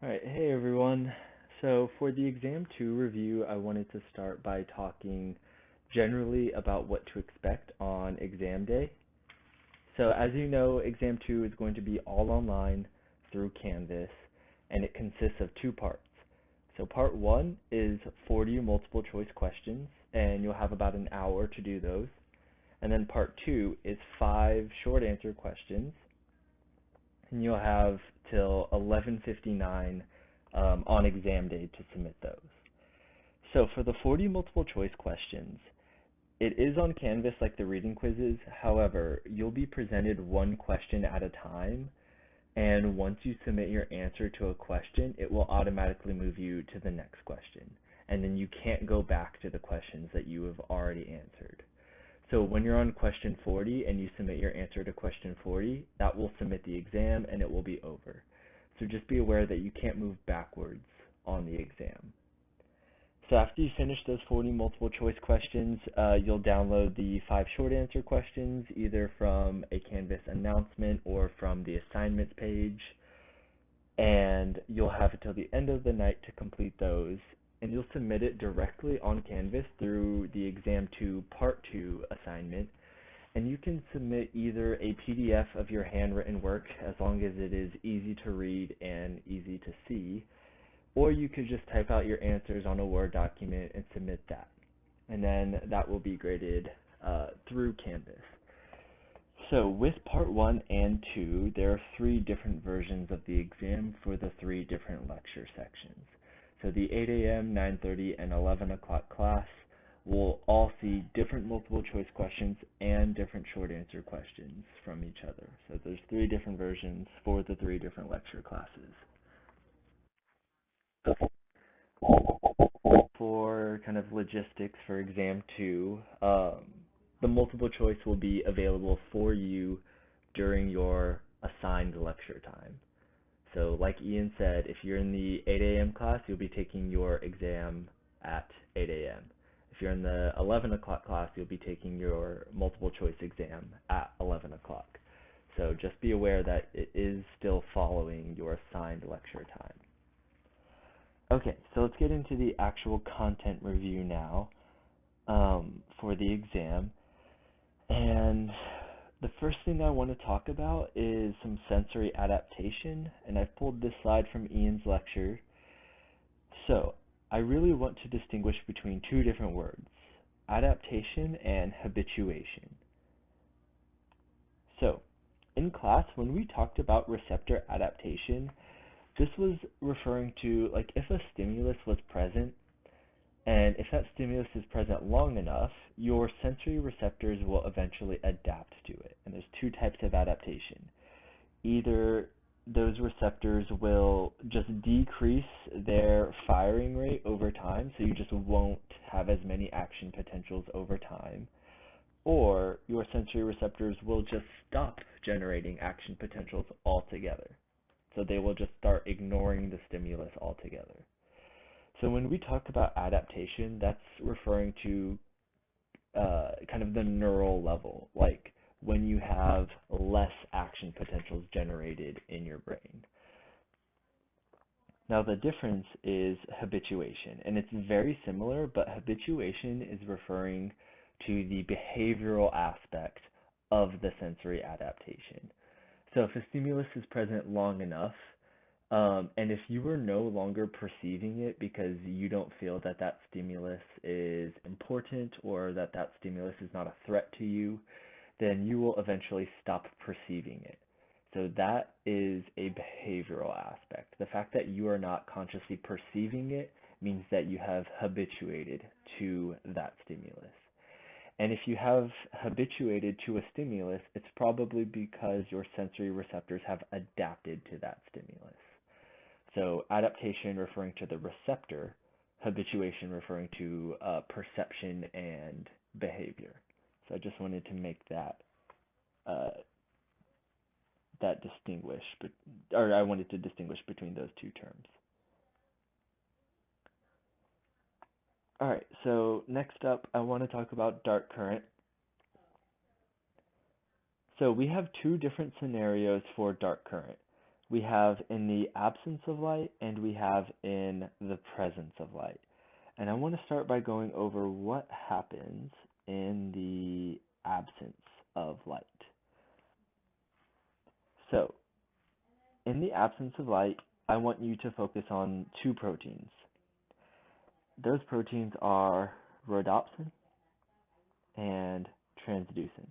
All right, hey everyone. So for the exam 2 review, I wanted to start by talking generally about what to expect on exam day. So as you know, exam 2 is going to be all online through Canvas, and it consists of two parts. So part 1 is 40 multiple choice questions, and you'll have about an hour to do those. And then part 2 is 5 short answer questions, and you'll have till 11:59 on exam day to submit those. So for the 40 multiple choice questions, it is on Canvas like the reading quizzes. However, you'll be presented one question at a time, and once you submit your answer to a question, it will automatically move you to the next question. And then you can't go back to the questions that you have already answered. So when you're on question 40 and you submit your answer to question 40, that will submit the exam and it will be over. So just be aware that you can't move backwards on the exam. So after you finish those 40 multiple choice questions, you'll download the 5 short answer questions either from a Canvas announcement or from the assignments page. And you'll have until the end of the night to complete those. And you'll submit it directly on Canvas through the exam 2 part 2 assignment. And you can submit either a PDF of your handwritten work as long as it is easy to read and easy to see, or you could just type out your answers on a Word document and submit that. And then that will be graded through Canvas. So with part 1 and 2, there are 3 different versions of the exam for the 3 different lecture sections. So the 8 a.m., 9:30, and 11 o'clock class will all see different multiple choice questions and different short answer questions from each other. So there's 3 different versions for the 3 different lecture classes. For kind of logistics for exam 2, the multiple choice will be available for you during your assigned lecture time. So like Ian said, if you're in the 8 a.m. class, you'll be taking your exam at 8 a.m. If you're in the 11 o'clock class, you'll be taking your multiple choice exam at 11 o'clock. So just be aware that it is still following your assigned lecture time. Okay, so let's get into the actual content review now for the exam. And the first thing I want to talk about is some sensory adaptation, and I've pulled this slide from Ian's lecture. So I really want to distinguish between 2 different words, adaptation and habituation. So in class, when we talked about receptor adaptation, this was referring to like if a stimulus was present, and if that stimulus is present long enough, your sensory receptors will eventually adapt to it. And there's 2 types of adaptation. Either those receptors will just decrease their firing rate over time, so you just won't have as many action potentials over time, or your sensory receptors will just stop generating action potentials altogether. So they will just start ignoring the stimulus altogether. So when we talk about adaptation, that's referring to kind of the neural level, like when you have less action potentials generated in your brain. Now the difference is habituation, and it's very similar, but habituation is referring to the behavioral aspect of the sensory adaptation. So if a stimulus is present long enough, and if you are no longer perceiving it because you don't feel that that stimulus is important or that that stimulus is not a threat to you, then you will eventually stop perceiving it. So that is a behavioral aspect. The fact that you are not consciously perceiving it means that you have habituated to that stimulus. And if you have habituated to a stimulus, it's probably because your sensory receptors have adapted to that stimulus. So adaptation referring to the receptor, habituation referring to perception and behavior. So I just wanted to make that distinguish, or I wanted to distinguish between those 2 terms. All right, so next up, I want to talk about dark current. So we have 2 different scenarios for dark current. we have in the absence of light, and we have in the presence of light. And I want to start by going over what happens in the absence of light. So, in the absence of light, I want you to focus on two proteins. Those proteins are rhodopsin and transducin.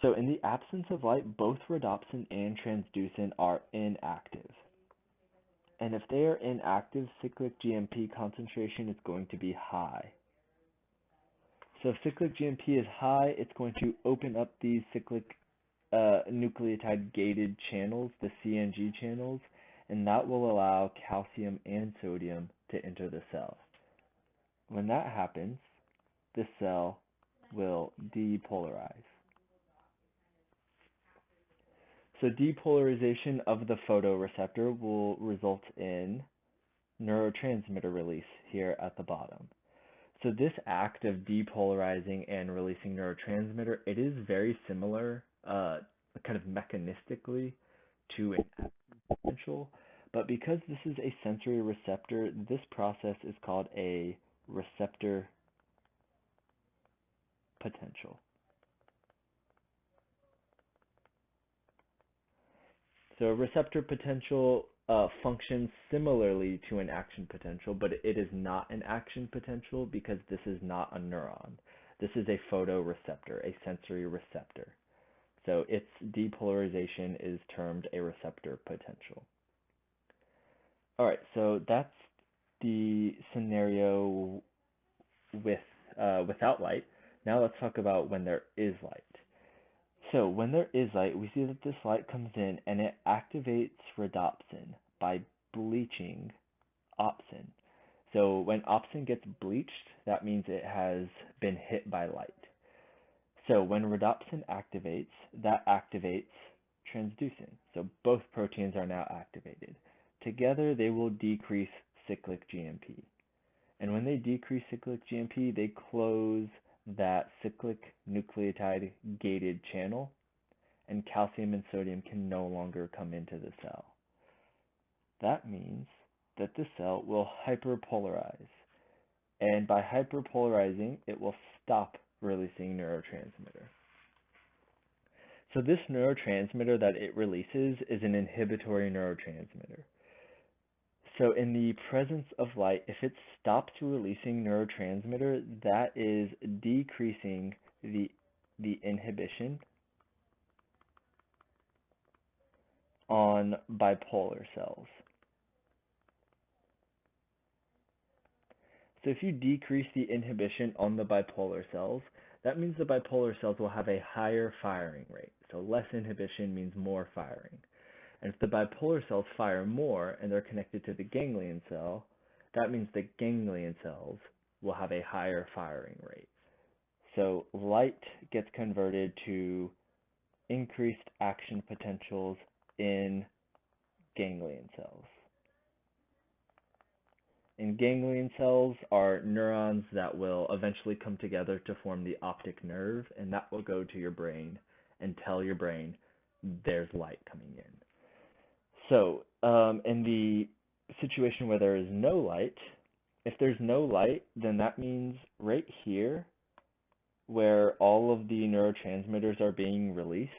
So in the absence of light, both rhodopsin and transducin are inactive. And if they are inactive, cyclic GMP concentration is going to be high. So if cyclic GMP is high, it's going to open up these cyclic nucleotide gated channels, the CNG channels, and that will allow calcium and sodium to enter the cell. When that happens, the cell will depolarize. So depolarization of the photoreceptor will result in neurotransmitter release here at the bottom. So this act of depolarizing and releasing neurotransmitter, it is very similar kind of mechanistically to an action potential, but because this is a sensory receptor, this process is called a receptor potential. So a receptor potential functions similarly to an action potential, but it is not an action potential because this is not a neuron. This is a photoreceptor, a sensory receptor. So its depolarization is termed a receptor potential. All right, so that's the scenario without light. Now let's talk about when there is light. So when there is light, we see that this light comes in and it activates rhodopsin by bleaching opsin. So when opsin gets bleached, that means it has been hit by light. So when rhodopsin activates, that activates transducin. So both proteins are now activated. Together, they will decrease cyclic GMP. And when they decrease cyclic GMP, they close that cyclic nucleotide gated channel, and calcium and sodium can no longer come into the cell. That means that the cell will hyperpolarize. And by hyperpolarizing, it will stop releasing neurotransmitter. So this neurotransmitter that it releases is an inhibitory neurotransmitter. So in the presence of light, if it stops releasing neurotransmitter, that is decreasing the inhibition on bipolar cells. So if you decrease the inhibition on the bipolar cells, that means the bipolar cells will have a higher firing rate. So less inhibition means more firing. And if the bipolar cells fire more and they're connected to the ganglion cell, that means the ganglion cells will have a higher firing rate. So light gets converted to increased action potentials in ganglion cells. And ganglion cells are neurons that will eventually come together to form the optic nerve, and that will go to your brain and tell your brain there's light coming in. So in the situation where there is no light, if there's no light, then that means right here where all of the neurotransmitters are being released,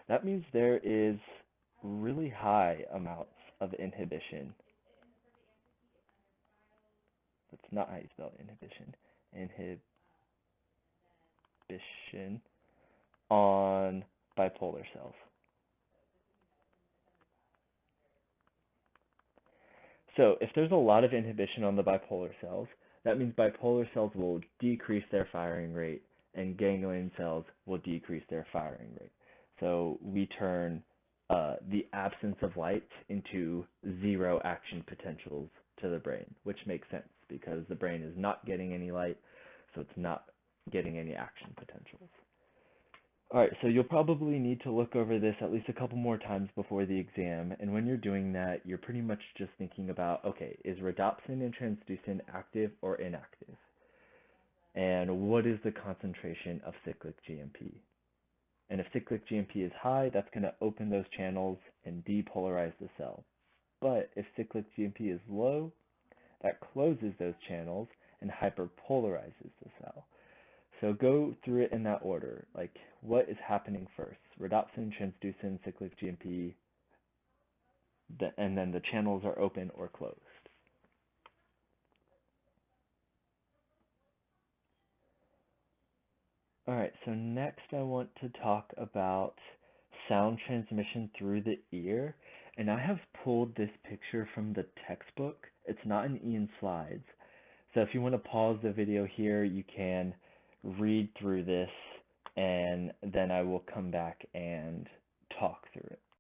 that means there is really high amounts of inhibition. That's not how you spell inhibition. Inhibition on bipolar cells. So if there's a lot of inhibition on the bipolar cells, that means bipolar cells will decrease their firing rate and ganglion cells will decrease their firing rate. So we turn the absence of light into zero action potentials to the brain, which makes sense because the brain is not getting any light, so it's not getting any action potentials. All right, so you'll probably need to look over this at least a couple more times before the exam, and when you're doing that, you're pretty much just thinking about, okay, is rhodopsin and transducin active or inactive? And what is the concentration of cyclic GMP? And if cyclic GMP is high, that's going to open those channels and depolarize the cell. But if cyclic GMP is low, that closes those channels and hyperpolarizes the cell. So go through it in that order. Like, what is happening first? Rhodopsin, transducin, cyclic GMP, and then the channels are open or closed. All right, so next I want to talk about sound transmission through the ear. And I have pulled this picture from the textbook. It's not in Ian's slides. So if you want to pause the video here, you can read through this, and then I will come back and talk through it.